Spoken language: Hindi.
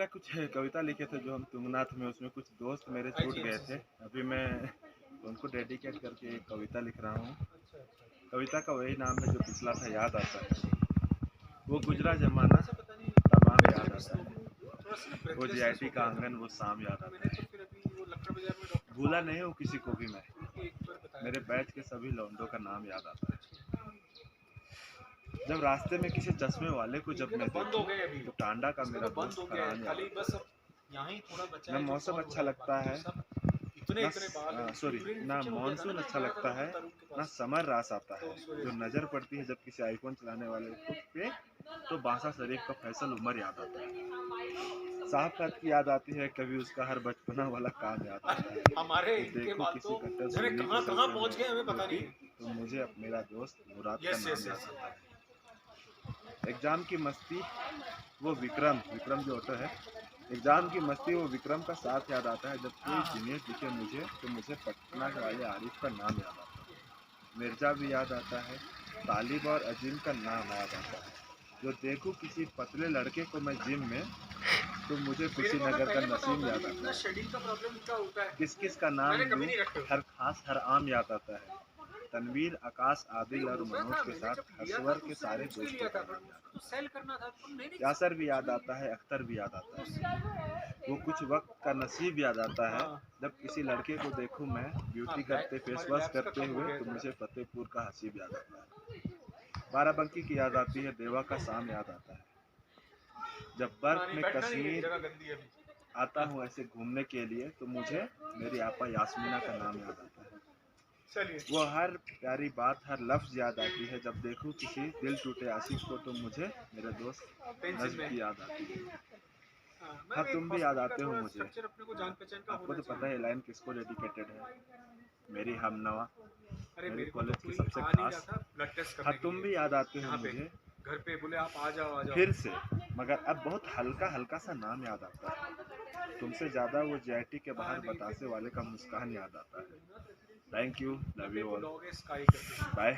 दूसरा कुछ कविता लिखे थे जो हम तुंगनाथ में, उसमें कुछ दोस्त मेरे छूट गए थे। अभी मैं उनको डेडिकेट करके एक कविता लिख रहा हूँ। कविता का वही नाम है जो पिछला था, याद आता है वो गुजरा जमाना, तमाम याद आता है वो जीआईटी का आंगन, वो शाम याद आता है। भूला नहीं हूँ किसी को भी मैं, मेरे बैच के सभी लौंडों का नाम याद आता है। जब रास्ते में किसी चश्मे वाले को जब मैं देखूं, तो टांडा का मेरा दोस्त फरहान याद आता है। न मौसम अच्छा लगता है, ना मानसून अच्छा लगता है, ना समर रास आता है। जो नजर पड़ती है जब किसी आईफोन चलाने वाले पे, तो बांसा शरीफ का फैसल उमर याद आता है। साहब कद की याद आती है, कभी उसका हर बचपना वाला काम याद आता है। हमारे तो देखो किसी कट्टर सुन्नी को कहाँ पहुंच गए हमें पता नहीं है। तो मुझे अब मेरा दोस्त मुराद का नाम याद आता है। एग्जाम की मस्ती वो विक्रम जो ऑटो है, एग्जाम की मस्ती वो विक्रम का साथ याद आता है। जब कोई जीनियस दिखे मुझे, तो मुझे पटना वाले आरिफ का नाम याद आता है। मिर्जा भी याद आता है, तालिब और अजीम का नाम याद आता है। जो देखूं किसी पतले लड़के को मैं जिम में, तो मुझे कुशीनगर का नसीम याद आता है। किस किस का नाम लूं, हर खास हर आम याद आता है। तनवीर, आकाश, आदिल और मनोज के साथ हसवर के सारे दोस्तों का नाम याद आता है। यासर भी याद आता है, अख्तर भी याद आता है। वो कुछ वक्त का नसीब याद आता है, जब किसी लड़के को देखूं मैं ब्यूटी करते फेस वॉश करते हुए, तो मुझे फतेहपुर का हसीब याद आता है। बाराबंकी की याद आती है, देवा का शाम याद आता है। जब बर्फ में कश्मीर आता हूँ ऐसे घूमने के लिए, तो मुझे मेरी आपा यास्मीना का नाम याद आता है। वो हर प्यारी बात, हर लफ्ज याद आती है। जब देखूं किसी दिल टूटे आशिक को, तो मुझे मेरे दोस्त नज्म की याद आती है। हाँ, तुम भी याद आते हो मुझे। आपको तो पता है लाइन किसको डेडिकेटेड है, मेरी हमनवा, मेरे कॉलेज की सबसे खास। हाँ, तुम भी याद आते हो मुझे घर पे बोले आप आ जाओ फिर से, मगर अब बहुत हल्का हल्का सा नाम याद आता है। तुमसे ज्यादा वो जीआईटी के बाहर बतासे वाले का मुस्कान याद आता है। Thank you, love you all, bye.